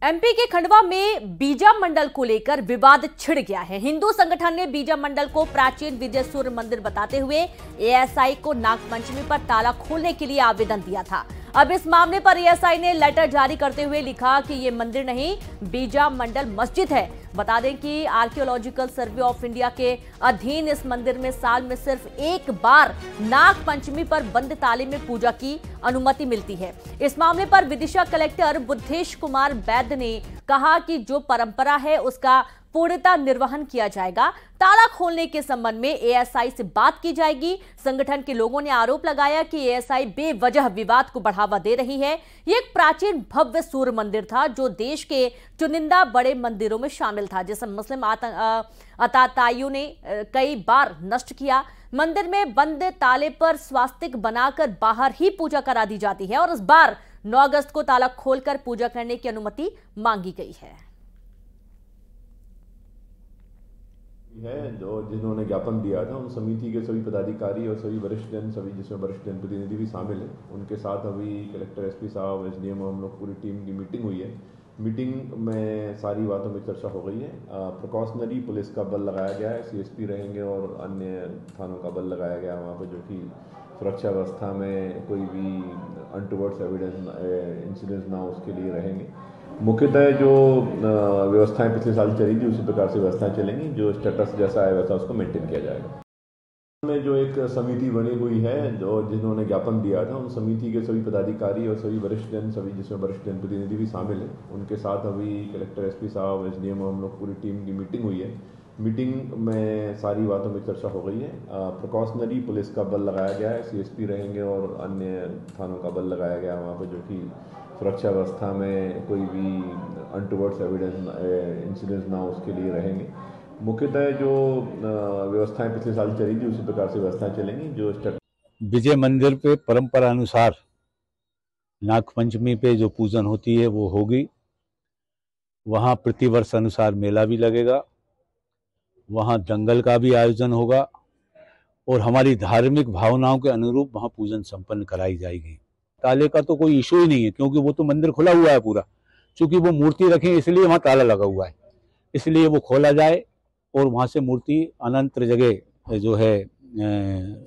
MP के खंडवा में बीजा मंडल को लेकर विवाद छिड़ गया है। हिंदू संगठन ने बीजा मंडल को प्राचीन विजय सूर्य मंदिर बताते हुए एएसआई को नागपंचमी पर ताला खोलने के लिए आवेदन दिया था। अब इस मामले पर एएसआई ने लेटर जारी करते हुए लिखा कि ये मंदिर नहीं, बीजा मंडल मस्जिद है। बता दें कि आर्कियोलॉजिकल सर्वे ऑफ इंडिया के अधीन इस मंदिर में साल में सिर्फ एक बार नाग पंचमी पर बंद ताले में पूजा की अनुमति मिलती है। इस मामले पर विदिशा कलेक्टर बुद्धेश कुमार वैद्य ने कहा कि जो परंपरा है उसका पूर्णतः निर्वहन किया जाएगा। ताला खोलने के संबंध में एएसआई से बात की जाएगी। संगठन के लोगों ने आरोप लगाया कि एएसआई बेवजह विवाद को बढ़ावा दे रही है। ये एक प्राचीन भव्य सूर्य मंदिर था जो देश के चुनिंदा बड़े मंदिरों में शामिल था, जिसे मुस्लिम आतताइयों ने कई बार नष्ट किया। मंदिर में बंद ताले पर स्वास्तिक बनाकर बाहर ही पूजा करा दी जाती है और इस बार 9 अगस्त को ताला खोलकर पूजा करने की अनुमति मांगी गई है। जो जिन्होंने ज्ञापन दिया था उन समिति के सभी पदाधिकारी और सभी वरिष्ठ जन, सभी जिसमें वरिष्ठ जनप्रतिनिधि भी शामिल हैं, उनके साथ अभी कलेक्टर, एसपी साहब, एसडीएम, हम लोग पूरी टीम की मीटिंग हुई है। मीटिंग में सारी बातों में चर्चा हो गई है। प्रिकॉशनरी पुलिस का बल लगाया गया है, सीएसपी रहेंगे और अन्य थानों का बल लगाया गया है वहाँ पर, जो कि सुरक्षा व्यवस्था में कोई भी अनटुवर्ड्स एविडेंस इंसिडेंट्स ना उसके लिए रहेंगे। मुख्यतः जो व्यवस्थाएं पिछले साल चली थी उसी प्रकार से व्यवस्थाएं चलेंगी। जो स्टेटस जैसा है वैसा उसको मेंटेन किया जाएगा। में जो एक समिति बनी हुई है, जो जिन्होंने ज्ञापन दिया था उन समिति के सभी पदाधिकारी और सभी वरिष्ठ जन, सभी जिसमें वरिष्ठ जनप्रतिनिधि भी शामिल हैं, उनके साथ अभी कलेक्टर, एसपी साहब, एसडीएम, हम लोग पूरी टीम की मीटिंग हुई है। मीटिंग में सारी बातों में चर्चा हो गई है। प्रिकॉशनरी पुलिस का बल लगाया गया है, सीएसपी रहेंगे और अन्य थानों का बल लगाया गया है वहाँ पर, जो कि सुरक्षा व्यवस्था में कोई भी अनटुवर्ड्स एविडेंस इंसिडेंट्स ना उसके लिए रहेंगे। मुख्यतः जो व्यवस्थाएं पिछले साल चली थी उसी प्रकार से व्यवस्थाएं चलेंगी। जो विजय मंदिर पे परंपरा अनुसार नागपंचमी पे जो पूजन होती है वो होगी। वहाँ प्रतिवर्ष अनुसार मेला भी लगेगा, वहाँ दंगल का भी आयोजन होगा और हमारी धार्मिक भावनाओं के अनुरूप वहाँ पूजन संपन्न कराई जाएगी। ताले का तो कोई इशू ही नहीं है, क्योंकि वो तो मंदिर खुला हुआ है पूरा। चूंकि वो मूर्ति रखें इसलिए वहाँ ताला लगा हुआ है, इसलिए वो खोला जाए और वहाँ से मूर्ति अनंतर जगह जो है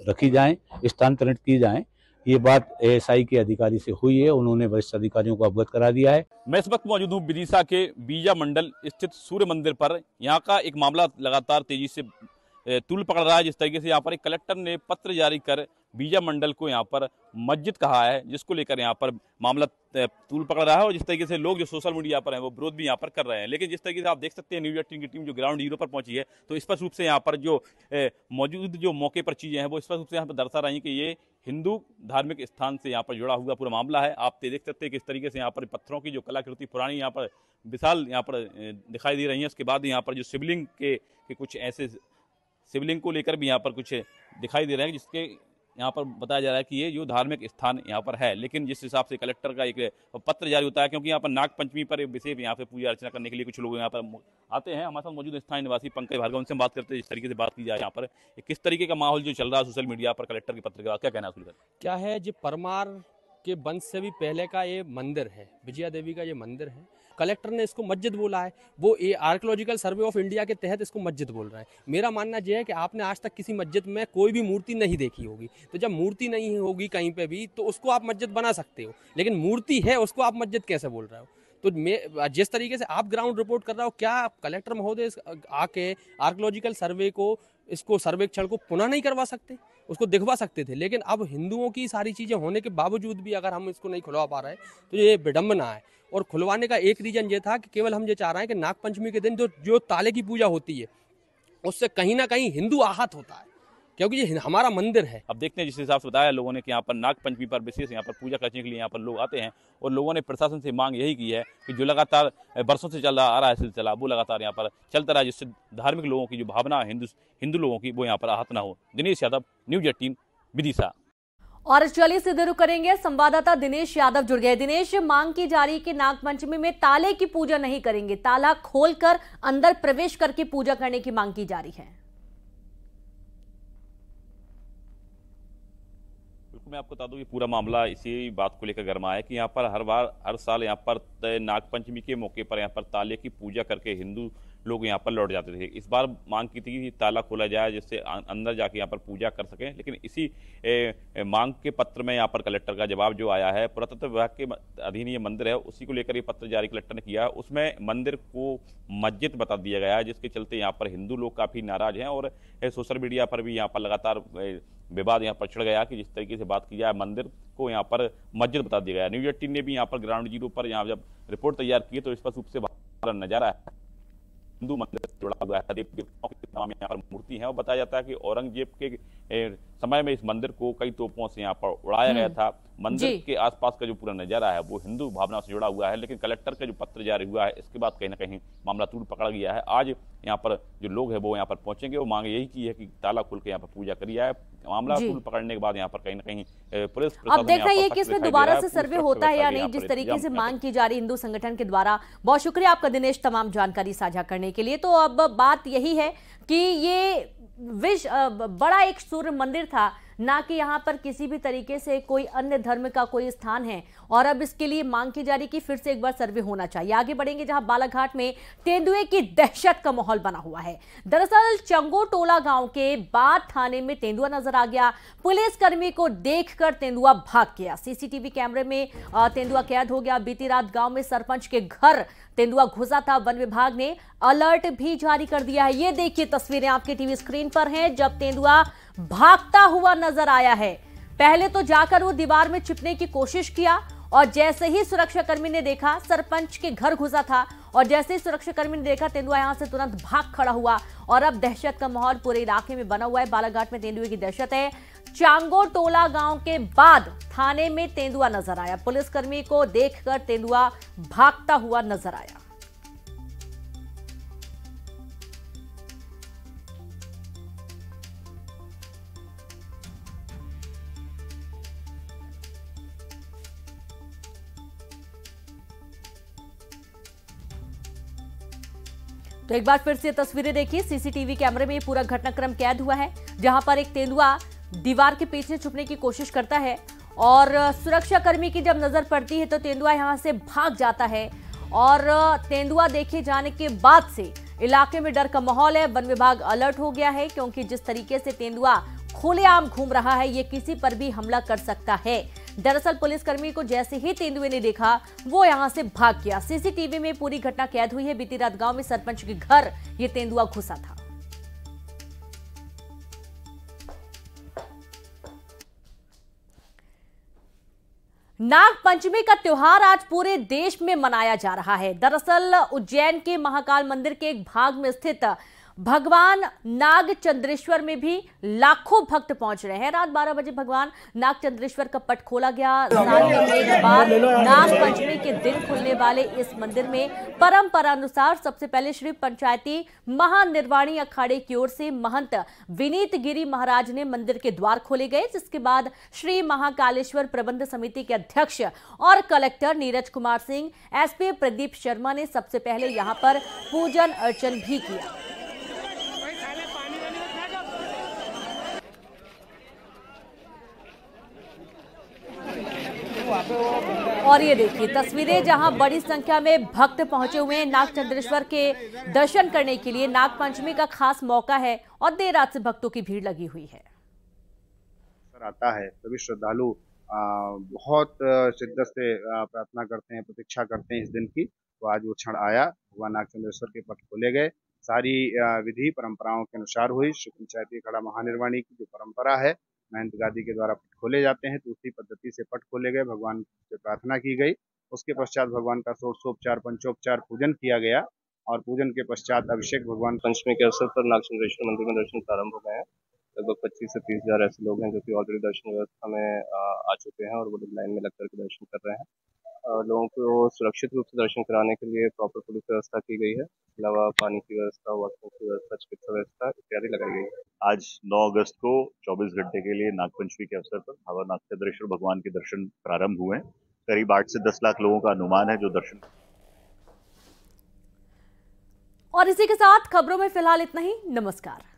रखी जाए, स्थानांतरित की जाए। ये बात एएसआई के अधिकारी से हुई है, उन्होंने वरिष्ठ अधिकारियों को अवगत करा दिया है। मैं इस वक्त मौजूद हूँ विदिशा के बीजा मंडल स्थित सूर्य मंदिर पर। यहाँ का एक मामला लगातार तेजी से तूल पकड़ रहा है। जिस तरीके से यहाँ पर एक कलेक्टर ने पत्र जारी कर बीजा मंडल को यहाँ पर मस्जिद कहा है, जिसको लेकर यहाँ पर मामला तूल पकड़ रहा है और जिस तरीके से लोग जो सोशल मीडिया पर हैं वो विरोध भी यहाँ पर कर रहे हैं। लेकिन जिस तरीके से आप देख सकते हैं न्यूज 18 की टीम जो ग्राउंड जीरो पर पहुंची है, तो स्पष्ट रूप से यहाँ पर जो मौजूद जो मौके पर चीजें हैं वो स्पष्ट रूप से यहाँ पर दर्शा रही कि ये हिंदू धार्मिक स्थान से यहाँ पर जुड़ा हुआ पूरा मामला है। आप देख सकते हैं कि इस तरीके से यहाँ पर पत्थरों की जो कलाकृति पुरानी यहाँ पर विशाल यहाँ पर दिखाई दे रही है। उसके बाद यहाँ पर जो शिवलिंग के कुछ ऐसे शिवलिंग को लेकर भी यहाँ पर कुछ दिखाई दे रहे हैं, जिसके यहाँ पर बताया जा रहा है कि ये जो धार्मिक स्थान यहाँ पर है। लेकिन जिस हिसाब से कलेक्टर का एक पत्र जारी होता है, क्योंकि यहाँ पर नाग पंचमी पर विशेष यहाँ पे पूजा अर्चना करने के लिए कुछ लोग यहाँ पर आते हैं। हमारे साथ मौजूद स्थानीय निवासी पंकज भार्गव, उनसे बात करते हैं। जिस तरीके से बात की जाए यहाँ पर किस तरीके का माहौल जो चल रहा है सोशल मीडिया पर कलेक्टर के पत्र के बाद, क्या कहना है? क्या है, जो परमार के वंश से भी पहले का ये मंदिर है, विजया देवी का ये मंदिर है। कलेक्टर ने इसको मस्जिद बोला है, वो आर्कियोलॉजिकल सर्वे ऑफ इंडिया के तहत इसको मस्जिद बोल रहा है। मेरा मानना यह है कि आपने आज तक किसी मस्जिद में कोई भी मूर्ति नहीं देखी होगी, तो जब मूर्ति नहीं होगी कहीं पे भी तो उसको आप मस्जिद बना सकते हो, लेकिन मूर्ति है उसको आप मस्जिद कैसे बोल रहे हो? तो मैं जिस तरीके से आप ग्राउंड रिपोर्ट कर रहा हो, क्या कलेक्टर महोदय आके आर्कियोलॉजिकल सर्वे को, इसको सर्वेक्षण को पुनः नहीं करवा सकते? उसको दिखवा सकते थे। लेकिन अब हिंदुओं की सारी चीज़ें होने के बावजूद भी अगर हम इसको नहीं खुलवा पा रहे तो ये विडम्बना है। और खुलवाने का एक रीजन ये था कि केवल हम ये चाह रहे हैं कि नागपंचमी के दिन जो ताले की पूजा होती है उससे कहीं ना कहीं हिंदू आहत होता है, क्योंकि ये हमारा मंदिर है। अब देखते हैं जिस हिसाब से बताया लोगों ने कि यहाँ पर नाग पंचमी पर विशेष यहाँ पर पूजा करने के लिए यहाँ पर लोग आते हैं और लोगों ने प्रशासन से मांग यही की है कि जो लगातार बरसों से चल रहा आ रहा है सिलसिला वो लगातार यहाँ पर चलता रहा, जिससे धार्मिक लोगों की जो भावना है हिंदू लोगों की वो यहाँ पर आहत ना हो। दिनेश यादव, न्यूज 18 विदिशा। और चलिए सीधे रुक करेंगे, संवाददाता दिनेश यादव जुड़ गए। दिनेश, मांग की जा रही कि नागपंचमी में ताले की पूजा नहीं करेंगे, ताला खोलकर अंदर प्रवेश करके पूजा करने की मांग की जा रही है। बिल्कुल, मैं आपको बता दूं ये पूरा मामला इसी बात को लेकर गर्मा है कि यहाँ पर हर साल यहाँ पर नागपंचमी के मौके पर यहाँ पर ताले की पूजा करके हिंदू लोग यहाँ पर लौट जाते थे। इस बार मांग की थी कि ताला खोला जाए जिससे अंदर जाके यहाँ पर पूजा कर सकें, लेकिन इसी मांग के पत्र में यहाँ पर कलेक्टर का जवाब जो आया है, पुरातत्व विभाग के अधीन ये मंदिर है, उसी को लेकर ये पत्र जारी कलेक्टर ने किया। उसमें मंदिर को मस्जिद बता दिया गया है, जिसके चलते यहाँ पर हिंदू लोग काफ़ी नाराज हैं और सोशल मीडिया पर भी यहाँ पर लगातार विवाद यहाँ पर छिड़ गया कि जिस तरीके से बात की जाए मंदिर को यहाँ पर मस्जिद बता दिया गया। न्यूज 18 ने भी यहाँ पर ग्राउंड जीरो पर यहाँ जब रिपोर्ट तैयार की तो स्पष्ट रूप से नजारा है हिंदू मंदिर से जुड़ा हुआ है। देवी देवताओं की तमाम यहाँ पर मूर्ति है और बताया जाता है कि औरंगजेब के समय में इस मंदिर को कई तोपों से यहाँ पर उड़ाया गया था। मंदिर के आसपास का जो पूरा नजारा है वो हिंदू भावना से जुड़ा हुआ है, लेकिन कलेक्टर का जो पत्र जारी हुआ है इसके बाद कहीं ना कहीं मामला तूल पकड़ गया है। आज यहाँ पर जो लोग हैं वो यहाँ पर पहुंचेंगे, वो मांग यही की है कि ताला खुल के यहाँ पर पूजा करी जाए। मामला तूल पकड़ने के बाद यहाँ पर कहीं ना कहीं पुलिस अब देखना ये कि इसमें दोबारा से सर्वे होता है या नहीं, जिस तरीके से मांग की जा रही हिंदू संगठन के द्वारा। बहुत शुक्रिया आपका दिनेश तमाम जानकारी साझा करने के लिए। तो अब बात यही है कि ये बड़ा एक सूर्य मंदिर था, ना कि यहाँ पर किसी भी तरीके से कोई अन्य धर्म का कोई स्थान है, और अब इसके लिए मांग की जा रही कि फिर से एक बार सर्वे होना चाहिए। आगे बढ़ेंगे जहां बालाघाट में तेंदुए की दहशत का माहौल बना हुआ है। दरअसल चंगोटोला गांव के बाद थाने में तेंदुआ नजर आ गया। पुलिसकर्मी को देखकर तेंदुआ भाग गया। सीसीटीवी कैमरे में तेंदुआ कैद हो गया। बीती रात गांव में सरपंच के घर तेंदुआ घुसा था। वन विभाग ने अलर्ट भी जारी कर दिया है। ये देखिए तस्वीरें आपके टीवी स्क्रीन पर हैं जब तेंदुआ भागता हुआ नजर आया है। पहले तो जाकर वो दीवार में छिपने की कोशिश किया और जैसे ही सुरक्षाकर्मी ने देखा, सरपंच के घर घुसा था, और जैसे ही सुरक्षाकर्मी ने देखा तेंदुआ यहां से तुरंत भाग खड़ा हुआ और अब दहशत का माहौल पूरे इलाके में बना हुआ है। बालाघाट में तेंदुए की दहशत है। चांगोटोला गांव के बाद थाने में तेंदुआ नजर आया। पुलिसकर्मी को देखकर तेंदुआ भागता हुआ नजर आया। तो एक बार फिर से तस्वीरें देखिए। सीसीटीवी कैमरे में ये पूरा घटनाक्रम कैद हुआ है, जहां पर एक तेंदुआ दीवार के पीछे छुपने की कोशिश करता है और सुरक्षाकर्मी की जब नजर पड़ती है तो तेंदुआ यहां से भाग जाता है। और तेंदुआ देखे जाने के बाद से इलाके में डर का माहौल है। वन विभाग अलर्ट हो गया है, क्योंकि जिस तरीके से तेंदुआ खुलेआम घूम रहा है, ये किसी पर भी हमला कर सकता है। दरअसल पुलिसकर्मी को जैसे ही तेंदुए ने देखा वो यहां से भाग गया। सीसीटीवी में पूरी घटना कैद हुई है। बीती रात गांव में सरपंच के घर ये तेंदुआ घुसा था। नाग पंचमी का त्योहार आज पूरे देश में मनाया जा रहा है। दरअसल उज्जैन के महाकाल मंदिर के एक भाग में स्थित भगवान नाग चंद्रेश्वर में भी लाखों भक्त पहुंच रहे हैं। रात 12 बजे भगवान नाग चंद्रेश्वर का पट खोला गया। बाद नाग पंचमी के दिन खुलने वाले इस मंदिर में परंपरा अनुसार सबसे पहले श्री पंचायती महानिर्वाणी अखाड़े की ओर से महंत विनीत गिरी महाराज ने मंदिर के द्वार खोले गए, जिसके बाद श्री महाकालेश्वर प्रबंध समिति के अध्यक्ष और कलेक्टर नीरज कुमार सिंह, एसपी प्रदीप शर्मा ने सबसे पहले यहां पर पूजन अर्चन भी किया। और ये देखिए तस्वीरें जहां बड़ी संख्या में भक्त पहुंचे हुए हैं नाग चंद्रेश्वर के दर्शन करने के लिए। नाग पंचमी का खास मौका है और देर रात से भक्तों की भीड़ लगी हुई है। आता है सभी श्रद्धालु बहुत शिद्दत से प्रार्थना करते हैं, प्रतीक्षा करते हैं इस दिन की। तो आज वो क्षण आया, भगवान नाग चंद्रेश्वर के पट खोले गए। सारी विधि परंपराओं के अनुसार हुई। श्री पंचायती अखाड़ा महानिर्वाणी की जो परंपरा है, महंत गादी के द्वारा पट खोले जाते हैं, तो उसी पद्धति से पट खोले गए, भगवान से प्रार्थना की गई। उसके पश्चात भगवान का षोडशोपचार पंचोपचार पूजन किया गया और पूजन के पश्चात अभिषेक भगवान पंचमी के अवसर पर नाग चंद्रेश्वर मंदिर में दर्शन प्रारंभ हो गए हैं। लगभग 25 से 30 हजार ऐसे लोग हैं जो कि ऑलरेडी दर्शन व्यवस्था में आ चुके हैं और वो लोग लाइन में लगकर के दर्शन कर रहे हैं। लोगों को सुरक्षित रूप से दर्शन कराने के लिए प्रॉपर पुलिस व्यवस्था की गई है। इसके अलावा पानी की व्यवस्था, वॉशरूम की व्यवस्था, चिकित्सा व्यवस्था इत्यादि लगाई गई है। आज 9 अगस्त को 24 घंटे के लिए नागपंचमी के अवसर पर भगवान नाग चंद्रेश्वर भगवान के दर्शन प्रारंभ हुए। करीब 8 से 10 लाख लोगों का अनुमान है जो दर्शन। और इसी के साथ खबरों में फिलहाल इतना ही। नमस्कार।